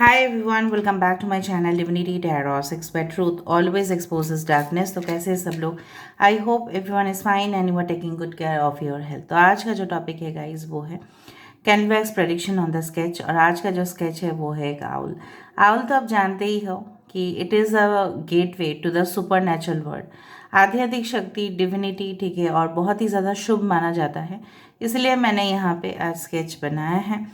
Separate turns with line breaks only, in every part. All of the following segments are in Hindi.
Hi everyone, welcome back to my channel Divinity Tarot 6 where truth always exposes darkness। तो कैसे हैं सब लोग। I hope everyone is fine and you are taking good care of your health. तो आज का जो टॉपिक है गाइस वो है candle wax prediction on the sketch. और आज का जो स्केच है वो है एक आउल। आउल तो आप जानते ही हो कि it is a gateway to the supernatural world. आध्यात्मिक शक्ति, डिविनिटी, ठीक है, और बहुत ही ज़्यादा शुभ माना जाता है, इसलिए मैंने यहाँ पे आज स्केच बनाया है।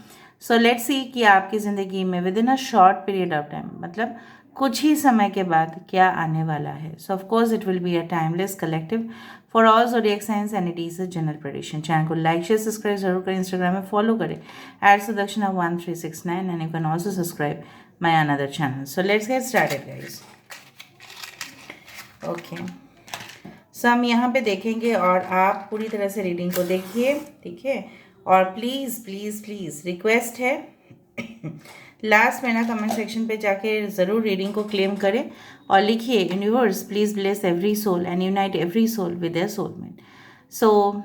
सो लेट्स सी कि आपकी ज़िंदगी में with in a short period of time, मतलब कुछ ही समय के बाद क्या आने वाला है। So of course it will be a timeless collective for all zodiac signs and it is a general prediction. Channel को लाइक शेयर सब्सक्राइब जरूर करें, इंस्टाग्राम में फॉलो करें @Sudakshina 1369 and you can also subscribe my another channel. So let's get started guys. Okay, so हम यहाँ पे देखेंगे और आप पूरी तरह से रीडिंग को देखिए, ठीक है। और प्लीज़ प्लीज़ प्लीज़ रिक्वेस्ट है लास्ट में ना कमेंट सेक्शन पे जाके ज़रूर रीडिंग को क्लेम करें और लिखिए universe please bless every soul and unite every soul with their soulmate. So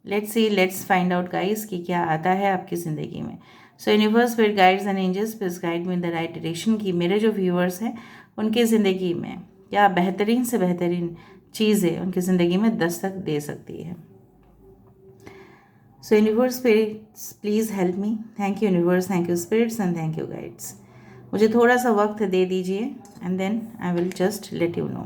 let's see, let's find out guys कि क्या आता है आपकी ज़िंदगी में। So universe with guides and angels please guide me in the right direction कि मेरे जो व्यूअर्स हैं उनकी ज़िंदगी में क्या बेहतरीन से बेहतरीन चीज़ें उनकी ज़िंदगी में दस्तक दे सकती है। So universe spirits please help me। Thank you universe, thank you spirits and thank you guides. मुझे थोड़ा सा वक्त दे दीजिए and then I will just let you know.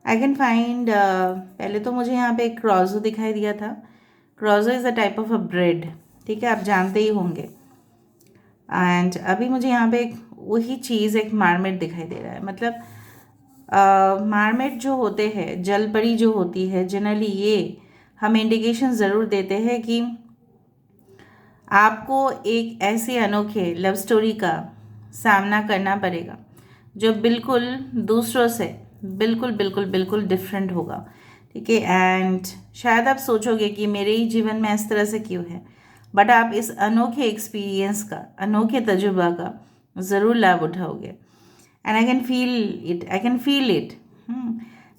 I can find, पहले तो मुझे यहाँ पे एक क्रॉजो दिखाई दिया था। क्रॉजो is a type of a bread, ठीक है, आप जानते ही होंगे। एंड अभी मुझे यहाँ पे एक वही चीज़, एक मार्मेट दिखाई दे रहा है। मतलब मार्मेट जो होते हैं, जल परी जो होती है, जनरली ये हमें इंडिकेशन ज़रूर देते हैं कि आपको एक ऐसे अनोखे लव स्टोरी का सामना करना पड़ेगा जो बिल्कुल दूसरों से बिल्कुल बिल्कुल बिल्कुल डिफरेंट होगा, ठीक है। एंड शायद आप सोचोगे कि मेरे ही जीवन में इस तरह से क्यों है, बट आप इस अनोखे एक्सपीरियंस का, अनोखे तजुर्बा का ज़रूर लाभ उठाओगे। And I can feel it, I can feel it.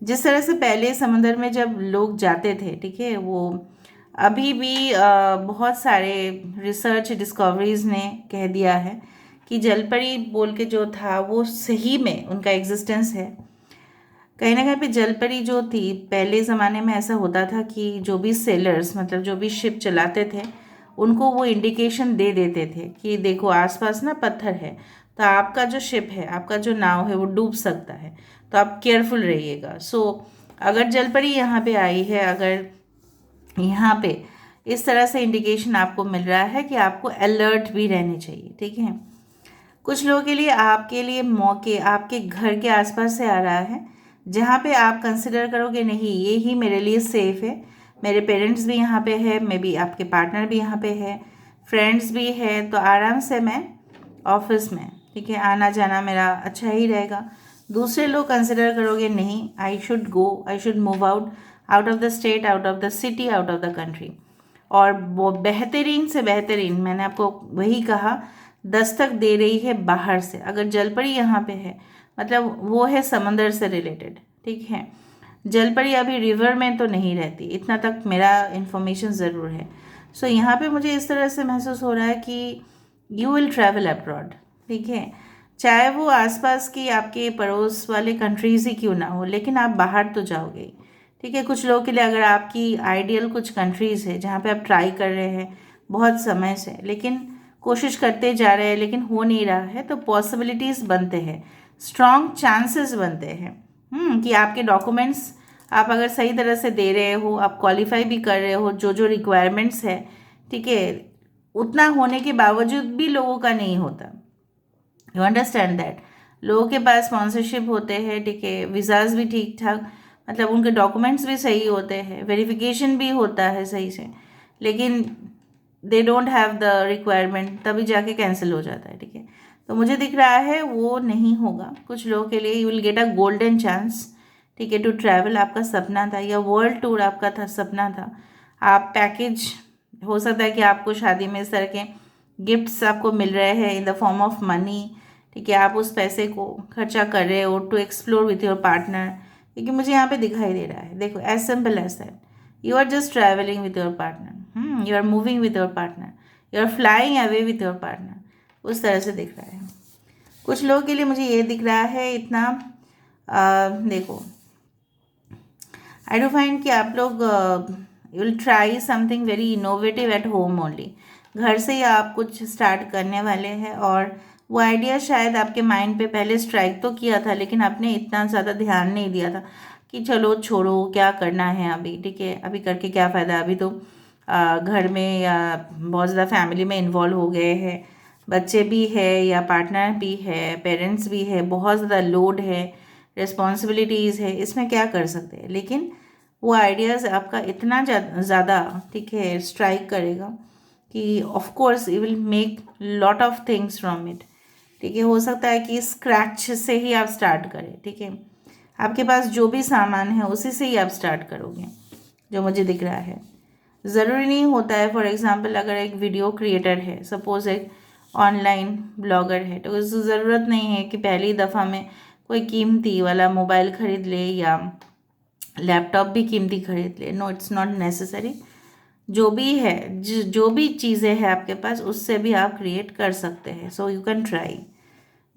जिस तरह से पहले समंदर में जब लोग जाते थे, ठीक है, वो अभी भी बहुत सारे रिसर्च डिस्कवरीज ने कह दिया है कि जलपरी बोल के जो था वो सही में उनका एग्जिस्टेंस है। कहीं ना कहीं पे जलपरी जो थी, पहले ज़माने में ऐसा होता था कि जो भी सेलर्स, मतलब जो भी शिप चलाते थे, उनको वो इंडिकेशन दे देते थे कि देखो आसपास ना पत्थर है, तो आपका जो शिप है, आपका जो नाव है वो डूब सकता है, तो आप केयरफुल रहिएगा। सो अगर जलपरी यहाँ पे आई है, अगर यहाँ पे इस तरह से इंडिकेशन आपको मिल रहा है कि आपको अलर्ट भी रहने चाहिए, ठीक है। कुछ लोगों के लिए, आपके लिए मौके आपके घर के आसपास से आ रहा है, जहाँ पे आप कंसिडर करोगे नहीं ये ही मेरे लिए सेफ़ है, मेरे पेरेंट्स भी यहाँ पे है, मे बी आपके पार्टनर भी यहाँ पे है, फ्रेंड्स भी है, तो आराम से मैं ऑफिस में, ठीक है, आना जाना मेरा अच्छा ही रहेगा। दूसरे लोग कंसिडर करोगे नहीं, I should go, I should move out, out of the state, out of the city, out of the country. और वो बेहतरीन से बेहतरीन, मैंने आपको वही कहा, दस्तक दे रही है बाहर से। अगर जलपरी यहाँ पे है, मतलब वो है समंदर से रिलेटेड, ठीक है। जलपरी अभी रिवर में तो नहीं रहती, इतना तक मेरा इन्फॉर्मेशन ज़रूर है। सो यहाँ पे मुझे इस तरह से महसूस हो रहा है कि यू विल ट्रैवल अब्रॉड, ठीक है, चाहे वो आसपास की आपके पड़ोस वाले कंट्रीज़ ही क्यों ना हो, लेकिन आप बाहर तो जाओगे ही, ठीक है। कुछ लोगों के लिए अगर आपकी आइडियल कुछ कंट्रीज़ है जहाँ पे आप ट्राई कर रहे हैं बहुत समय से, लेकिन कोशिश करते जा रहे हैं लेकिन हो नहीं रहा है, तो पॉसिबिलिटीज़ बनते हैं, स्ट्रॉन्ग चांसेस बनते हैं कि आपके डॉक्यूमेंट्स आप अगर सही तरह से दे रहे हो, आप क्वालिफाई भी कर रहे हो, जो जो रिक्वायरमेंट्स है, ठीक है, उतना होने के बावजूद भी लोगों का नहीं होता। यू अंडरस्टैंड दैट लोगों के पास स्पॉन्सरशिप होते हैं, ठीक है, वीज़ाज भी ठीक ठाक, मतलब उनके डॉक्यूमेंट्स भी सही होते हैं, वेरिफिकेशन भी होता है सही से, लेकिन they don't have the requirement, तभी जाके कैंसिल हो जाता है, ठीक है। तो मुझे दिख रहा है वो नहीं होगा कुछ लोगों के लिए। You will get a golden chance, ठीक है, टू ट्रैवल। आपका सपना था या वर्ल्ड टूर आपका था, सपना था। आप पैकेज, हो सकता है कि आपको शादी में इस तरह के गिफ्ट्स आपको मिल रहे हैं in the form of money, ठीक है, आप उस पैसे को खर्चा कर रहे हो to explore with your partner, क्योंकि मुझे यहाँ पे दिखाई दे रहा है। देखो as simple as that, you are just travelling with your partner, you are moving with your partner, you are flying away with your partner, उस तरह से दिख रहा है। कुछ लोगों के लिए मुझे ये दिख रहा है इतना, देखो आई डू फाइंड कि आप लोग you will try something very innovative at home only. घर से ही आप कुछ स्टार्ट करने वाले हैं, और वो आइडिया शायद आपके माइंड पे पहले स्ट्राइक तो किया था, लेकिन आपने इतना ज़्यादा ध्यान नहीं दिया था कि चलो छोड़ो क्या करना है अभी, ठीक है अभी करके क्या फ़ायदा, अभी तो घर में या बहुत ज़्यादा फैमिली में इन्वॉल्व हो गए हैं, बच्चे भी है या पार्टनर भी है, पेरेंट्स भी है, बहुत ज़्यादा लोड है, रिस्पॉन्सिबिलिटीज़ है, इसमें क्या कर सकते हैं। लेकिन वो आइडियाज़ आपका इतना ज़्यादा ठीक है स्ट्राइक करेगा कि of course you will make lot of things from it, ठीक है। हो सकता है कि स्क्रैच से ही आप स्टार्ट करें, ठीक है, आपके पास जो भी सामान है उसी से ही आप स्टार्ट करोगे, जो मुझे दिख रहा है। ज़रूरी नहीं होता है, फॉर एग्ज़ाम्पल अगर एक वीडियो क्रिएटर है, सपोज़ एक ऑनलाइन ब्लॉगर है, तो उसको ज़रूरत नहीं है कि पहली दफ़ा में कोई कीमती वाला मोबाइल ख़रीद ले या लैपटॉप भी कीमती खरीद ले। No, it's not necessary. जो भी है, जो भी चीज़ें हैं आपके पास, उससे भी आप क्रिएट कर सकते हैं। So you can try.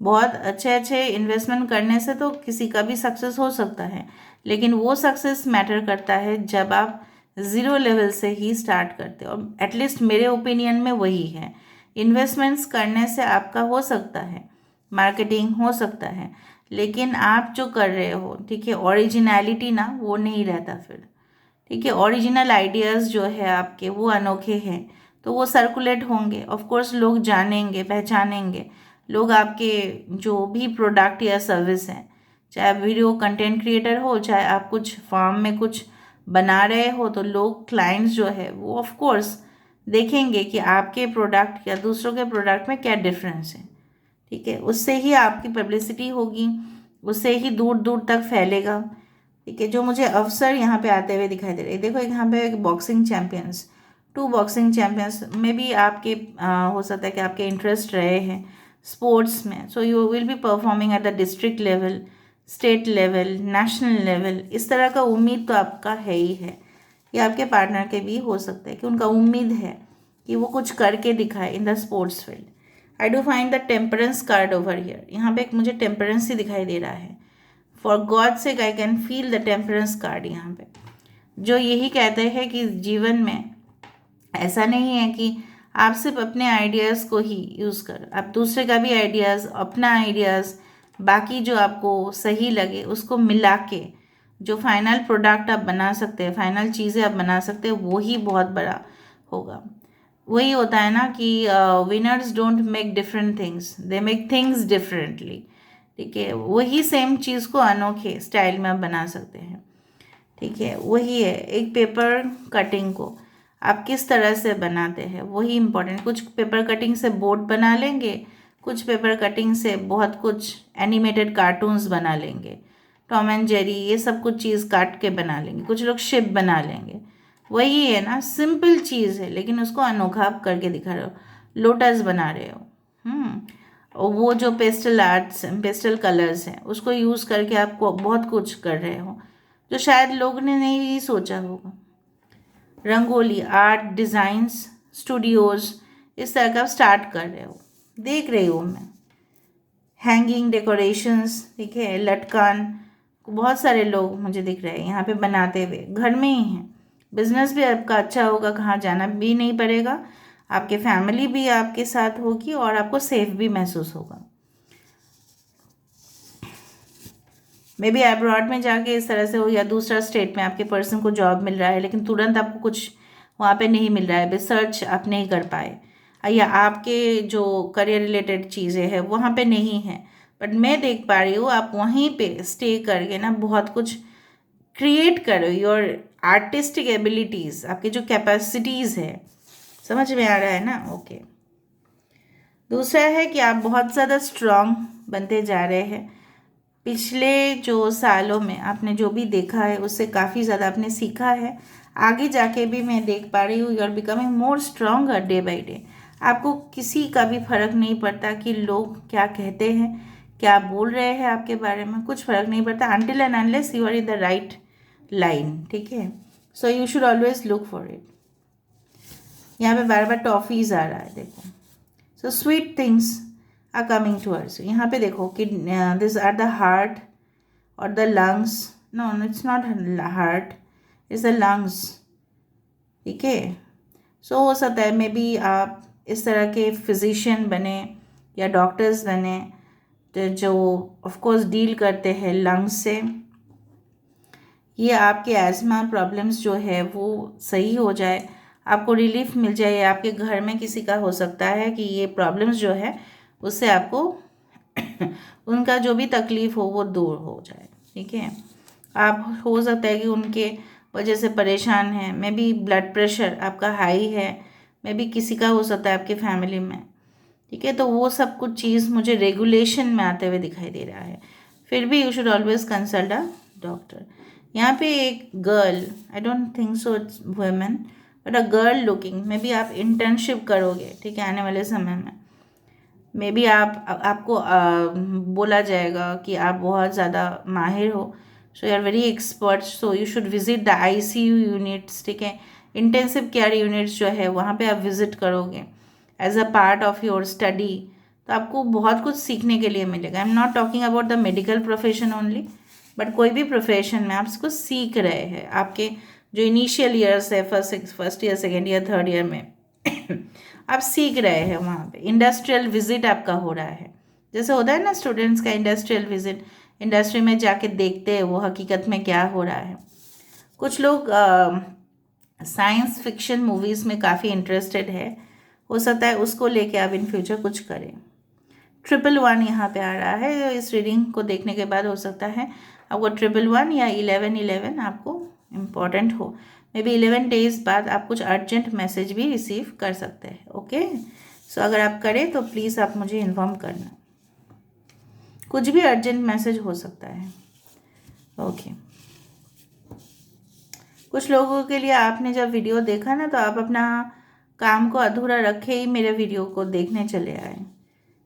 बहुत अच्छे अच्छे इन्वेस्टमेंट करने से तो किसी का भी सक्सेस हो सकता है, लेकिन वो सक्सेस मैटर करता है जब आप ज़ीरो लेवल से ही स्टार्ट करते हो। और एटलीस्ट मेरे ओपिनियन में वही है। इन्वेस्टमेंट्स करने से आपका हो सकता है, मार्केटिंग हो सकता है, लेकिन आप जो कर रहे हो, ठीक है, ओरिजिनलिटी ना वो नहीं रहता फिर, ठीक है। ओरिजिनल आइडियाज़ जो है आपके वो अनोखे हैं, तो वो सर्कुलेट होंगे, ऑफ कोर्स लोग जानेंगे, पहचानेंगे। लोग आपके जो भी प्रोडक्ट या सर्विस हैं, चाहे आप वीडियो कंटेंट क्रिएटर हो, चाहे आप कुछ फार्म में कुछ बना रहे हो, तो लोग क्लाइंट्स जो है वो ऑफ कोर्स देखेंगे कि आपके प्रोडक्ट या दूसरों के प्रोडक्ट में क्या डिफरेंस है, ठीक है। उससे ही आपकी पब्लिसिटी होगी, उससे ही दूर दूर तक फैलेगा, ठीक है। जो मुझे अवसर यहाँ पे आते हुए दिखाई दे रहे हैं, देखो यहाँ पे एक बॉक्सिंग चैम्पियंस, 2 बॉक्सिंग चैम्पियंस में भी आपके हो सकता है कि आपके इंटरेस्ट रहे हैं स्पोर्ट्स में। So you will be performing at the district level, state level, national level, इस तरह का उम्मीद तो आपका है ही है। ये आपके पार्टनर के भी हो सकता है कि उनका उम्मीद है कि वो कुछ करके दिखाए in the sports field. I do find the temperance card over here. यहाँ पे एक मुझे टेम्परेंस ही दिखाई दे रहा है। For God sake I can feel the temperance card यहाँ पे, जो यही कहते हैं कि जीवन में ऐसा नहीं है कि आप सिर्फ अपने आइडियाज़ को ही यूज़ करो, आप दूसरे का भी आइडियाज़, अपना आइडियाज़, बाकी जो आपको सही लगे उसको मिला के जो फाइनल प्रोडक्ट आप बना सकते हैं, फाइनल चीज़ें आप बना सकते हैं, वो ही बहुत बड़ा होगा। वही होता है ना कि winners don't make different things, they make things differently, ठीक है। वही सेम चीज़ को अनोखे स्टाइल में आप बना सकते हैं, ठीक है। वही है, एक पेपर कटिंग को आप किस तरह से बनाते हैं वही इम्पोर्टेंट। कुछ पेपर कटिंग से बोर्ड बना लेंगे, कुछ पेपर कटिंग से बहुत कुछ एनिमेटेड कार्टून्स बना लेंगे, टॉम एंड जेरी, ये सब कुछ चीज़ काट के बना लेंगे, कुछ लोग शिप बना लेंगे। वही है ना, सिंपल चीज़ है लेकिन उसको अनोखा आप करके दिखा रहे हो। लोटस बना रहे हो, और वो जो पेस्टल आर्ट्स, पेस्टल कलर्स हैं, उसको यूज़ करके आपको बहुत कुछ कर रहे हो जो शायद लोग ने नहीं सोचा होगा। रंगोली आर्ट, डिज़ाइंस, स्टूडियोज़, इस तरह का आप स्टार्ट कर रहे हो, देख रही हूँ मैं। हैंगिंग डेकोरेशंस, ठीक है, लटकन, बहुत सारे लोग मुझे दिख रहे हैं यहाँ पे बनाते हुए, घर में ही हैं। बिजनेस भी आपका अच्छा होगा, कहाँ जाना भी नहीं पड़ेगा, आपके फैमिली भी आपके साथ होगी और आपको सेफ भी महसूस होगा। मे बी अब्रॉड में जाके इस तरह से हो, या दूसरा स्टेट में आपके पर्सन को जॉब मिल रहा है लेकिन तुरंत आपको कुछ वहाँ पे नहीं मिल रहा है, रिसर्च आप नहीं कर पाए, या आपके जो करियर रिलेटेड चीज़ें हैं वहाँ पे नहीं है, बट मैं देख पा रही हूँ आप वहीं पे स्टे करके ना बहुत कुछ क्रिएट करो। योर आर्टिस्टिक एबिलिटीज़, आपकी जो कैपेसिटीज़ है, समझ में आ रहा है ना? ओके। दूसरा है कि आप बहुत ज़्यादा स्ट्रांग बनते जा रहे हैं। पिछले जो सालों में आपने जो भी देखा है उससे काफ़ी ज़्यादा आपने सीखा है। आगे जाके भी मैं देख पा रही हूँ you are becoming more stronger day by day. आपको किसी का भी फर्क नहीं पड़ता कि लोग क्या कहते हैं, क्या बोल रहे हैं आपके बारे में, कुछ फ़र्क नहीं पड़ता until and unless you are in the right line, ठीक है। So you should always look for it. यहाँ पे बार बार टॉफीज आ रहा है, देखो। So sweet things are coming towards you. यहाँ पे देखो कि दिस आर द हार्ट और the lungs. No, it's not heart, it's the lungs. ठीक है। सो हो सकता है मे बी आप इस तरह के फिजिशियन बने या डॉक्टर्स बने जो ऑफ कोर्स डील करते हैं लंग्स से। ये आपके एज़मा प्रॉब्लम्स जो है वो सही हो जाए, आपको रिलीफ मिल जाए। आपके घर में किसी का हो सकता है कि ये प्रॉब्लम्स जो है उससे आपको उनका जो भी तकलीफ़ हो वो दूर हो जाए। ठीक है। आप हो सकता है कि उनके वजह से परेशान हैं, मे बी ब्लड प्रेशर आपका हाई है, मे बी किसी का हो सकता है आपके फैमिली में। ठीक है। तो वो सब कुछ चीज़ मुझे रेगुलेशन में आते हुए दिखाई दे रहा है। फिर भी you should always consult a doctor. यहाँ पे एक girl, I don't think so it's women, but a girl looking, may be आप इंटर्नशिप करोगे। ठीक है। आने वाले समय में मे बी आपको बोला जाएगा कि आप बहुत ज़्यादा माहिर हो, so you are very expert, so you should visit the ICU units. ठीक है। इंटेंसिव केयर यूनिट्स जो है वहाँ पे आप विजिट करोगे as a part of your study, तो आपको बहुत कुछ सीखने के लिए मिलेगा। I am not talking about the medical profession only, but कोई भी प्रोफेशन में आप इसको सीख रहे हैं, आपके जो इनिशियल ईयर्स है, first year, second year, third year में आप सीख रहे हैं। वहाँ पे इंडस्ट्रियल विजिट आपका हो रहा है, जैसे होता है ना स्टूडेंट्स का इंडस्ट्रियल विजिट, इंडस्ट्री में जाके देखते हैं वो हकीकत में क्या हो रहा है। कुछ लोग साइंस फिक्शन मूवीज़ में काफ़ी इंटरेस्टेड है, हो सकता है उसको लेके आप इन फ्यूचर कुछ करें। 111 यहाँ पे आ रहा है, तो इस रीडिंग को देखने के बाद हो सकता है आपको 111 या 1111 आपको इम्पॉर्टेंट हो। मे बी 11 डेज बाद आप कुछ अर्जेंट मैसेज भी रिसीव कर सकते हैं। ओके। सो अगर आप करें तो प्लीज़ आप मुझे इन्फॉर्म करना, कुछ भी अर्जेंट मैसेज हो सकता है। ओके। कुछ लोगों के लिए आपने जब वीडियो देखा ना, तो आप अपना काम को अधूरा रखे ही मेरे वीडियो को देखने चले आए,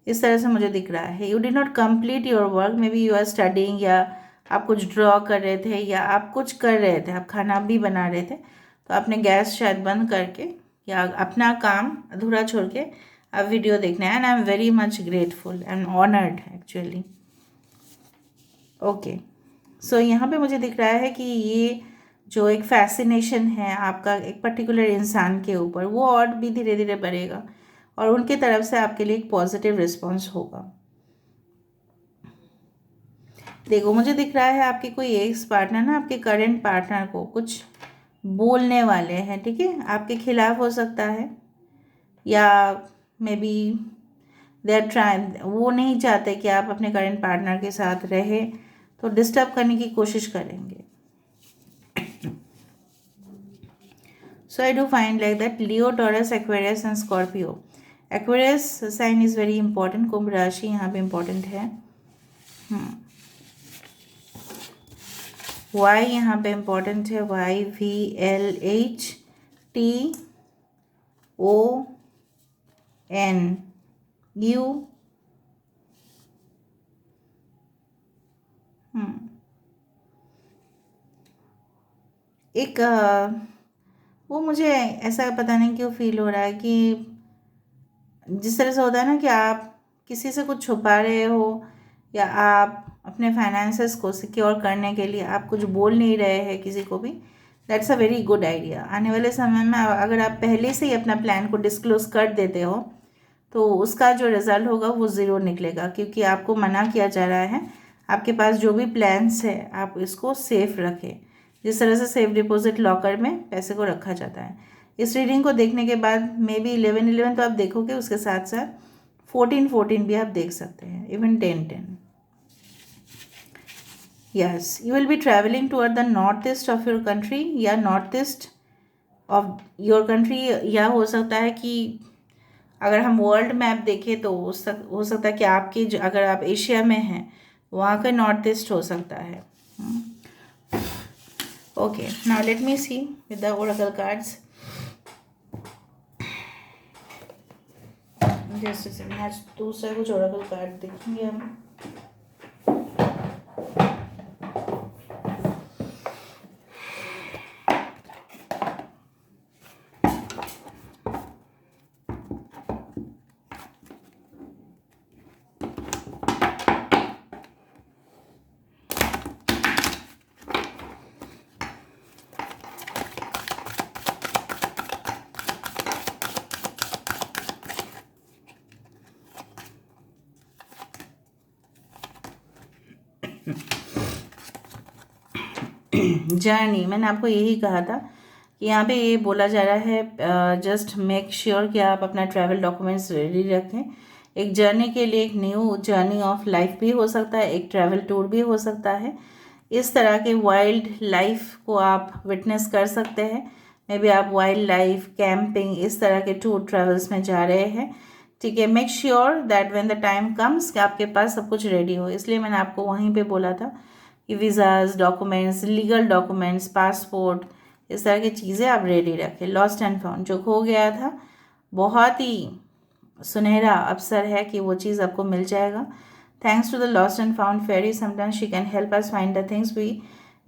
इस तरह से मुझे दिख रहा है। You did not complete your work, maybe you are studying, या आप कुछ ड्रॉ कर रहे थे, या आप कुछ कर रहे थे, आप खाना भी बना रहे थे, तो आपने गैस शायद बंद करके या अपना काम अधूरा छोड़ के आप वीडियो देखना है। And I am very much grateful and honoured actually. Okay. So यहाँ पे मुझे दिख रहा है कि ये जो एक फैसिनेशन है आपका एक पर्टिकुलर इंसान के ऊपर, वो और भी धीरे धीरे बढ़ेगा और उनके तरफ से आपके लिए एक पॉजिटिव रिस्पॉन्स होगा। देखो मुझे दिख रहा है आपके कोई एक्स पार्टनर ना आपके करंट पार्टनर को कुछ बोलने वाले हैं। ठीक है। आपके खिलाफ हो सकता है, या maybe they are try, वो नहीं चाहते कि आप अपने करंट पार्टनर के साथ रहे, तो डिस्टर्ब करने की कोशिश करेंगे। So I do find like that Leo, Taurus, Aquarius and Scorpio. Aquarius sign is very important. कुंभ राशि यहाँ पे important है। Y यहाँ पे important है। YVLHTONU। एक वो मुझे ऐसा पता नहीं क्यों फील हो रहा है कि जिस तरह से होता है ना कि आप किसी से कुछ छुपा रहे हो, या आप अपने फाइनेंसेस को सिक्योर करने के लिए आप कुछ बोल नहीं रहे हैं किसी को भी, that's a very good idea. आने वाले समय में अगर आप पहले से ही अपना प्लान को डिस्क्लोज कर देते हो, तो उसका जो रिज़ल्ट होगा वो ज़ीरो निकलेगा, क्योंकि आपको मना किया जा रहा है। आपके पास जो भी प्लान्स है आप इसको सेफ रखें, जिस तरह से सेफ डिपॉजिट लॉकर में पैसे को रखा जाता है। इस रीडिंग को देखने के बाद मे बी 11-11 तो आप देखोगे, उसके साथ साथ 14-14 भी आप देख सकते हैं, even 10-10। Yes, you will be travelling toward the north east of your country, या north east of your country, या हो सकता है कि अगर हम वर्ल्ड मैप देखें तो हो सकता है कि आपकी अगर आप एशिया में हैं वहाँ का नॉर्थ ईस्ट हो सकता है। Okay, now let me see with the oracle cards. जैसे आज दूसरा कुछ ओरेकल कार्ड देखेंगे हम। जर्नी, मैंने आपको यही कहा था कि यहाँ पे ये बोला जा रहा है जस्ट मेक श्योर कि आप अपना ट्रैवल डॉक्यूमेंट्स रेडी रखें। एक जर्नी के लिए एक न्यू जर्नी ऑफ लाइफ भी हो सकता है, एक ट्रैवल टूर भी हो सकता है। इस तरह के वाइल्ड लाइफ को आप विटनेस कर सकते हैं। मे बी आप वाइल्ड लाइफ, कैंपिंग, इस तरह के टूर ट्रैवल्स में जा रहे हैं। ठीक है, make sure that when the time comes कि आपके पास सब कुछ रेडी हो। इसलिए मैंने आपको वहीं पे बोला था कि visas, documents, legal documents, passport, इस तरह की चीज़ें आप रेडी रखें। लॉस्ट एंड फाउंड जो खो गया था, बहुत ही सुनहरा अवसर है कि वो चीज़ आपको मिल जाएगा। Thanks to the lost and found fairy, sometimes she can help us find the things we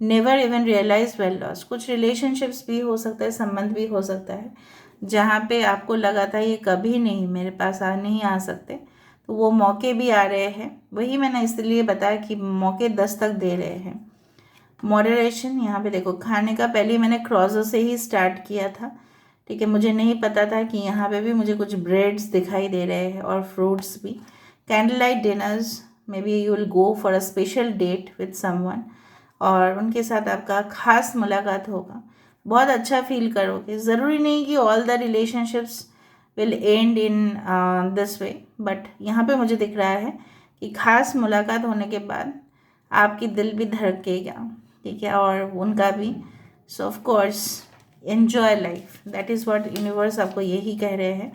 never even realise were lost. कुछ रिलेशनशिप्स भी हो सकता है, संबंध भी हो सकता है जहाँ पे आपको लगा था ये कभी नहीं मेरे पास नहीं आ सकते, तो वो मौके भी आ रहे हैं। वही मैंने इसलिए बताया कि मौके दस्तक दे रहे हैं। मॉडरेशन, यहाँ पे देखो खाने का पहले मैंने क्रॉजो से ही स्टार्ट किया था। ठीक है, मुझे नहीं पता था कि यहाँ पे भी मुझे कुछ ब्रेड्स दिखाई दे रहे हैं और फ्रूट्स भी। Candle light dinners, maybe you will go for a special date with someone और उनके साथ आपका खास मुलाकात होगा, बहुत अच्छा फील करोगे। ज़रूरी नहीं कि all the relationships will and in this way, but यहाँ पे मुझे दिख रहा है कि खास मुलाकात होने के बाद आपकी दिल भी धड़केगा। ठीक है, और उनका भी। सो of course enjoy life, that is what universe आपको यही कह रहे हैं।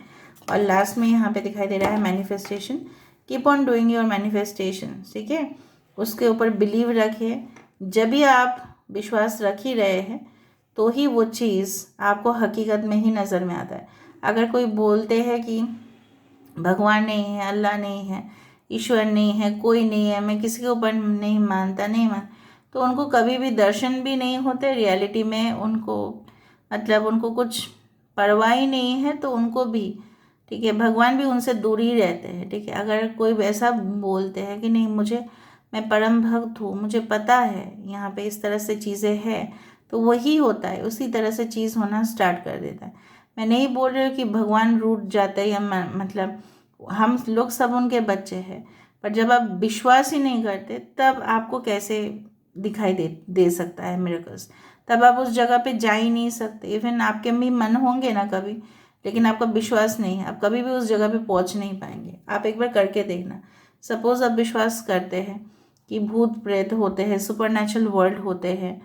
और लास्ट में यहाँ पे दिखाई दे रहा है manifestation. Keep on doing your manifestation. ठीक है, उसके ऊपर बिलीव रखिए। जब भी आप विश्वास रख ही रहे हैं तो ही वो चीज़ आपको हकीकत में ही नज़र में आता है। अगर कोई बोलते हैं कि भगवान नहीं है, अल्लाह नहीं है, ईश्वर नहीं है, कोई नहीं है, मैं किसी के ऊपर नहीं मानता, नहीं मान, तो उनको कभी भी दर्शन भी नहीं होते रियलिटी में। उनको मतलब उनको कुछ परवाह ही नहीं है, तो उनको भी, ठीक है, भगवान भी उनसे दूर ही रहते हैं। ठीक है, अगर कोई वैसा बोलते हैं कि नहीं मुझे, मैं परम भक्त हूँ, मुझे पता है यहाँ पे इस तरह से चीज़ें हैं, तो वही होता है, उसी तरह से चीज़ होना स्टार्ट कर देता है। मैं नहीं बोल रही हूँ कि भगवान रूठ जाते हैं या मतलब हम लोग सब उनके बच्चे हैं, पर जब आप विश्वास ही नहीं करते तब आपको कैसे दिखाई दे सकता है मिरेकल्स। तब आप उस जगह पे जा ही नहीं सकते। इवन आपके भी मन होंगे ना कभी, लेकिन आपका विश्वास नहीं है, आप कभी भी उस जगह पे पहुंच नहीं पाएंगे। आप एक बार करके देखना। सपोज आप विश्वास करते हैं कि भूत प्रेत होते हैं, सुपर वर्ल्ड होते हैं,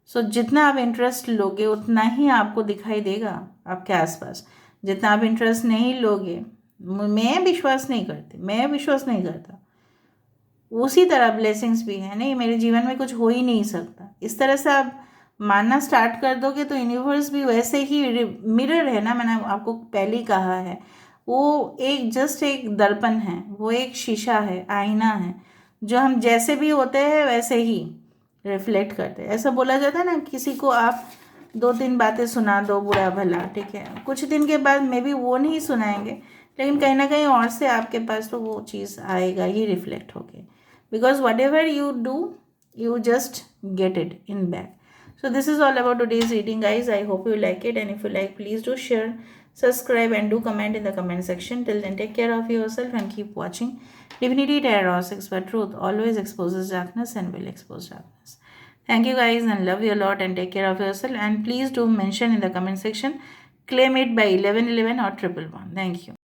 सो जितना आप इंटरेस्ट लोगे उतना ही आपको दिखाई देगा आपके आसपास। जितना आप इंटरेस्ट नहीं लोगे, मैं विश्वास नहीं करती, मैं विश्वास नहीं करता, उसी तरह ब्लेसिंग्स भी हैं। नहीं, मेरे जीवन में कुछ हो ही नहीं सकता, इस तरह से आप मानना स्टार्ट कर दोगे तो यूनिवर्स भी वैसे ही, मिरर है ना, मैंने आपको पहले ही कहा है, वो एक जस्ट एक दर्पण है, वो एक शीशा है, आईना है, जो हम जैसे भी होते हैं वैसे ही रिफ्लेक्ट करते हैं। ऐसा बोला जाता है ना, किसी को आप 2-3 बातें सुना दो बुरा भला, ठीक है, कुछ दिन के बाद मे बी वो नहीं सुनाएंगे, लेकिन कहीं ना कहीं और से आपके पास तो वो चीज़ आएगा ही रिफ्लेक्ट होके, because what ever you do you just get it in back. So this is all about today's reading, guys. I hope you like it, and if you like, please do share, subscribe, and do comment in the comment section. Till then, take care of yourself and keep watching Divinity Tarot 6, where truth always exposes darkness and will expose darkness. Thank you, guys, and love you a lot, and take care of yourself, and please do mention in the comment section, claim it by 1111 or 111. Thank you.